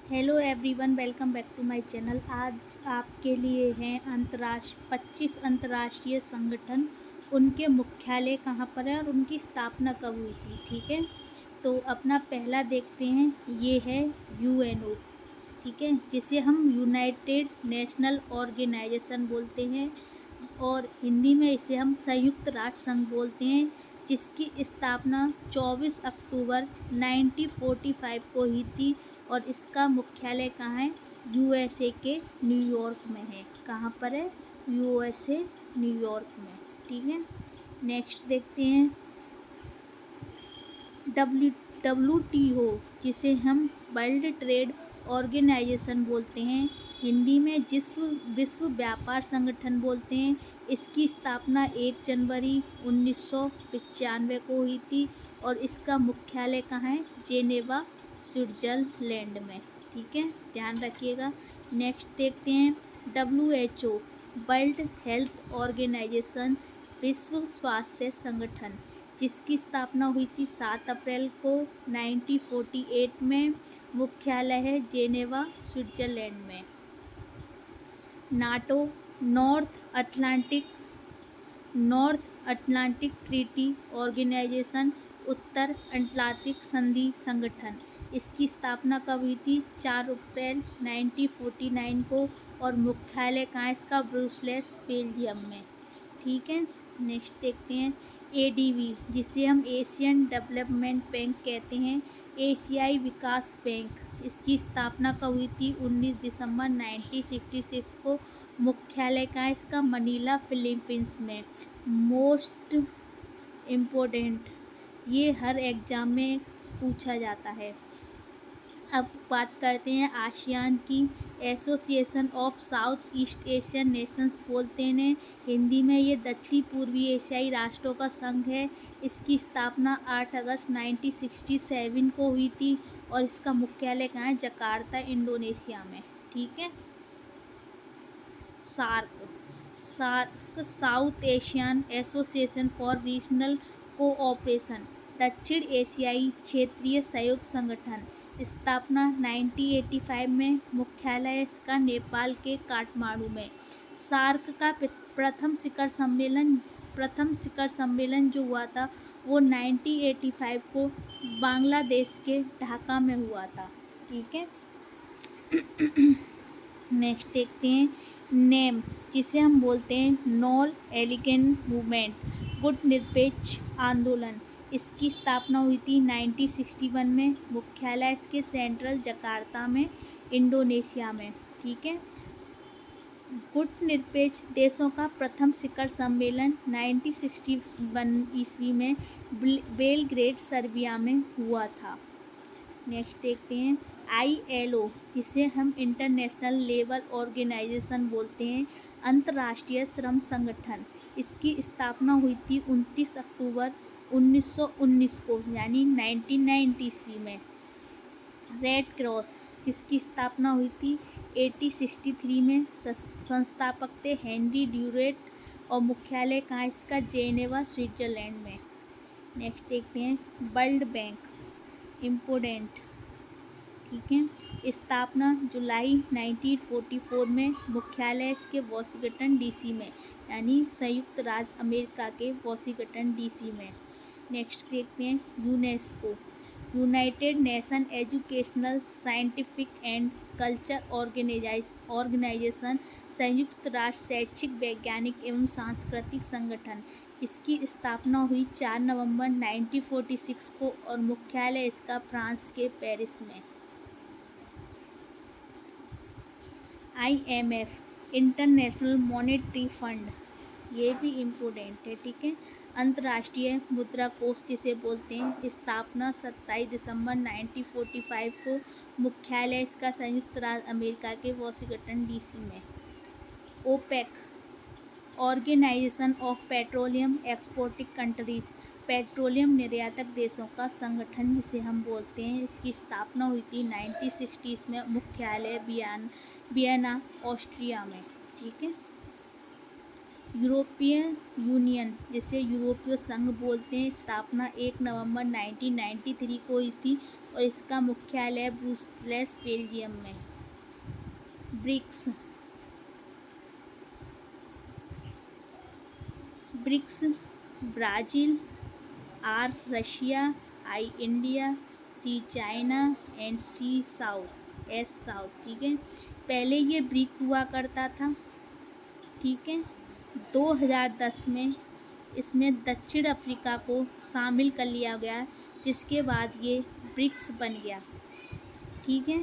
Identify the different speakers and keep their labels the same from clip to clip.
Speaker 1: Hello everyone, welcome back to my channel. आज आपके लिए हैं 25 अंतर्राष्ट्रीय संगठन, उनके मुख्यालय कहाँ पर है और उनकी स्थापना कब हुई थी। ठीक है, तो अपना पहला देखते हैं। ये है यूएनओ, ठीक है, जिसे हम यूनाइटेड नेशनल ऑर्गेनाइजेशन बोलते हैं और हिंदी में इसे हम संयुक्त राष्ट्र संघ बोलते हैं, जिसकी स्थापना 24 अक्टूबर 1945 को हुई थी और इसका मुख्यालय कहाँ है? यूएसए के न्यूयॉर्क में है। कहाँ पर है? यूएसए न्यूयॉर्क में। ठीक है, नेक्स्ट देखते हैं डब्ल्यू डब्ल्यू जिसे हम वर्ल्ड ट्रेड ऑर्गेनाइजेशन बोलते हैं, हिंदी में विश्व व्यापार संगठन बोलते हैं। इसकी स्थापना 1 जनवरी 1995 को हुई थी और इसका मुख्यालय कहाँ है? जेनेवा, स्विट्जरलैंड में। ठीक है, ध्यान रखिएगा। नेक्स्ट देखते हैं WHO, वर्ल्ड हेल्थ ऑर्गेनाइजेशन, विश्व स्वास्थ्य संगठन, जिसकी स्थापना हुई थी 7 अप्रैल को 1948 में। मुख्यालय है जेनेवा, स्विट्जरलैंड में। NATO, north Atlantic treaty organisation, उत्तर अटलांटिक संधि संगठन, इसकी स्थापना कब हुई थी? 4 अप्रैल 1949 को और मुख्यालय कहाँ है इसका? ब्रुसेल्स, बेल्जियम में। ठीक है, नेक्स्ट देखते हैं ADB, जिसे हम एशियन डेवलपमेंट बैंक कहते हैं, एशियाई विकास बैंक, इसकी स्थापना कब हुई थी? 19 दिसंबर 1966 को। मुख्यालय कहाँ है इसका? मनीला, फिलीपींस में। मोस्ट इम्पोर्टेंट, ये हर एग्ज़ाम में पूछा जाता है। अब बात करते हैं आसियान की। Association of south east Asian Nations बोलते हैं, हिंदी में ये दक्षिणी पूर्वी एशियाई राष्ट्रों का संघ है। इसकी स्थापना 8 अगस्त 1967 को हुई थी और इसका मुख्यालय कहाँ है? जकार्ता, इंडोनेशिया में। ठीक है, SAARC SAARC South Asian Association for Regional Cooperation, दक्षिण एशियाई क्षेत्रीय सहयोग संगठन, स्थापना 1985 में। मुख्यालय इसका नेपाल के काठमांडू में। सार्क का प्रथम शिखर सम्मेलन जो हुआ था वो 1985 को बांग्लादेश के ढाका में हुआ था। ठीक है, नेक्स्ट देखते हैं नेम, जिसे हम बोलते हैं नॉन एलिगेंट मूवमेंट, गुटनिरपेक्ष आंदोलन, इसकी स्थापना हुई थी 1961 में। मुख्यालय इसके सेंट्रल जकार्ता में, इंडोनेशिया में। ठीक है, गुटनिरपेक्ष देशों का प्रथम शिखर सम्मेलन 1961 ईस्वी में बेलग्रेड, सर्बिया में हुआ था। नेक्स्ट देखते हैं ILO, जिसे हम इंटरनेशनल लेबर ऑर्गेनाइजेशन बोलते हैं, अंतर्राष्ट्रीय श्रम संगठन, इसकी स्थापना हुई थी 29 अक्टूबर 1919 को, यानी 1990 ईस्वी में। रेड क्रॉस, जिसकी स्थापना हुई थी 1863 में, संस्थापक थे हेनरी ड्यूरेट और मुख्यालय कहाँ इसका? जेनेवा, स्विट्जरलैंड में। नेक्स्ट देखते हैं वर्ल्ड बैंक, इम्पोर्टेंट। ठीक है, स्थापना जुलाई 1944 में। मुख्यालय इसके वॉशिंगटन DC में, यानी संयुक्त राज्य अमेरिका के वॉशिंगटन DC में। नेक्स्ट देखते हैं UNESCO, United Nation Educational, Scientific and Culture Organization, संयुक्त राष्ट्र शैक्षिक, वैज्ञानिक एवं सांस्कृतिक संगठन, जिसकी स्थापना हुई 4 नवंबर 1946 को और मुख्यालय इसका फ्रांस के पेरिस में। IMF, इंटरनेशनल मॉनेटरी फंड, ये भी इम्पोर्टेंट है। ठीक है, अंतर्राष्ट्रीय मुद्रा कोष जिसे बोलते हैं, स्थापना 27 दिसंबर 1945 को। मुख्यालय इसका संयुक्त राज्य अमेरिका के वॉशिंगटन DC में। OPEC, Organization of Petroleum Exporting Countries, petroleum निर्यातक देशों का संगठन जिसे हम बोलते हैं, इसकी स्थापना हुई थी 1960 में। मुख्यालय वियना, ऑस्ट्रिया में। ठीक है, यूरोपियन यूनियन, जिसे यूरोपीय संघ बोलते हैं, स्थापना 1 नवंबर 1993 को हुई थी और इसका मुख्यालय ब्रुसेल्स बेल्जियम में। BRICS BRICS Brazil, R Russia, I India, C China and C South, S South. ठीक है, पहले ये ब्रिक हुआ करता था। ठीक है, 2010 में इसमें दक्षिण अफ्रीका को शामिल कर लिया गया, जिसके बाद ये ब्रिक्स बन गया। ठीक है,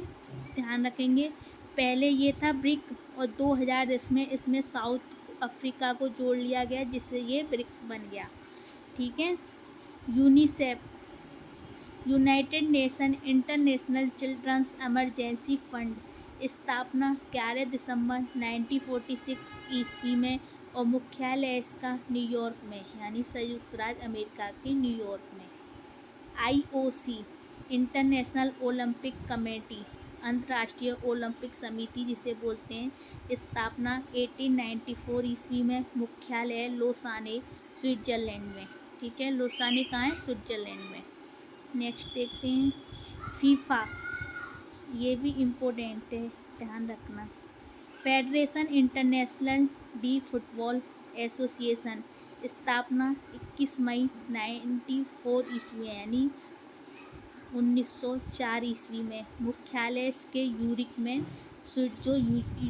Speaker 1: ध्यान रखेंगे, पहले ये था ब्रिक और 2010 में इसमें साउथ अफ्रीका को जोड़ लिया गया, जिससे ये ब्रिक्स बन गया। ठीक है, UNICEF, United Nation International Children's Emergency Fund, स्थापना 11 दिसंबर 1946 ईस्वी में और मुख्यालय इसका न्यूयॉर्क में, यानी संयुक्त राज्य अमेरिका के न्यूयॉर्क में। IOC, इंटरनेशनल ओलंपिक कमेटी, अंतर्राष्ट्रीय ओलंपिक समिति जिसे बोलते हैं, स्थापना 1894 ईस्वी में, मुख्यालय लोसाने स्विट्जरलैंड में। ठीक है, लोसाने कहाँ है? स्विट्जरलैंड में। नेक्स्ट देखते हैं फीफा, ये भी इम्पोर्टेंट है, ध्यान रखना। Federation international D football association, स्थापना 21 मई 1994 ईस्वी यानी 1904 ईस्वी में, मुख्यालय इसके यूरिक में, जो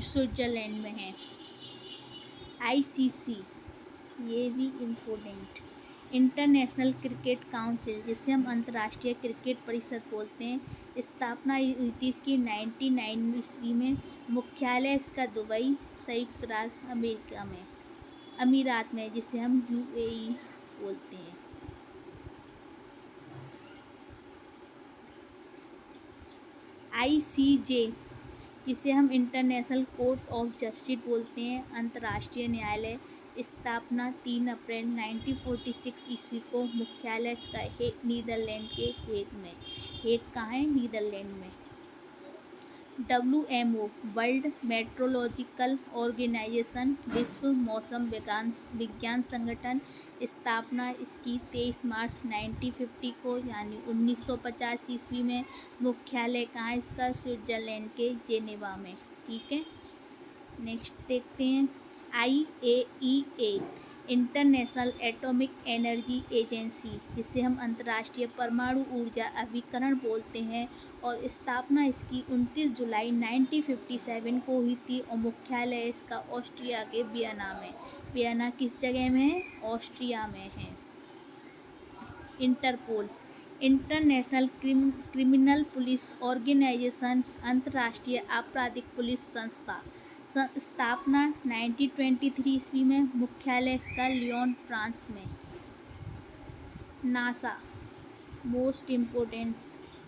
Speaker 1: स्विट्जरलैंड में है। ICC, ये भी इम्पोर्टेंट, इंटरनेशनल क्रिकेट काउंसिल जिसे हम अंतर्राष्ट्रीय क्रिकेट परिषद बोलते हैं, स्थापना हुई थी इसकी 99 ईस्वी में, मुख्यालय इसका दुबई संयुक्त राज्य अमेरिका में, अमीरात में, जिसे हम UAE बोलते हैं। ICJ, जिसे हम इंटरनेशनल कोर्ट ऑफ जस्टिस बोलते हैं, अंतर्राष्ट्रीय न्यायालय, स्थापना 3 अप्रैल 1946 ईस्वी को, मुख्यालय इसका हेग नीदरलैंड के हेग में। हेग कहाँ है? नीदरलैंड में। WMO, वर्ल्ड मेट्रोलॉजिकल ऑर्गेनाइजेशन, विश्व मौसम विज्ञान संगठन, स्थापना इसकी 23 मार्च 1950 को यानी 1950 ईस्वी में, मुख्यालय कहाँ इसका? स्विट्जरलैंड के जेनेवा में। ठीक है, नेक्स्ट देखते हैं IAEA, international atomic energy agency, जिसे हम अंतर्राष्ट्रीय परमाणु ऊर्जा अभिकरण बोलते हैं, और स्थापना इसकी 29 जुलाई 1957 को हुई थी और मुख्यालय इसका ऑस्ट्रिया के वियना में। वियना किस जगह में है? ऑस्ट्रिया में है। Interpol, International Criminal Police Organization, अंतर्राष्ट्रीय आपराधिक पुलिस संस्था, स्थापना 1923 ईस्वी में, मुख्यालय इसका लियोन फ्रांस में। NASA, most important,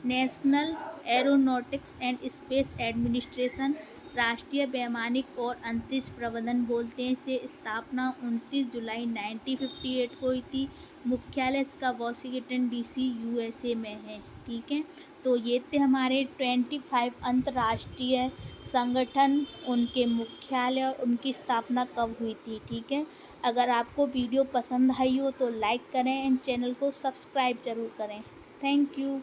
Speaker 1: national aeronautics and space administration, राष्ट्रीय वैमानिक और अंतरिक्ष प्रबंधन बोलते हैं इसे, स्थापना 29 जुलाई 1958 को हुई थी, मुख्यालय इसका वॉशिंगटन DC USA में है। ठीक है, तो ये थे हमारे 25 अंतर्राष्ट्रीय संगठन, उनके मुख्यालय और उनकी स्थापना कब हुई थी। ठीक है, अगर आपको वीडियो पसंद आई हो तो लाइक करें एंड चैनल को सब्सक्राइब ज़रूर करें। Thank you.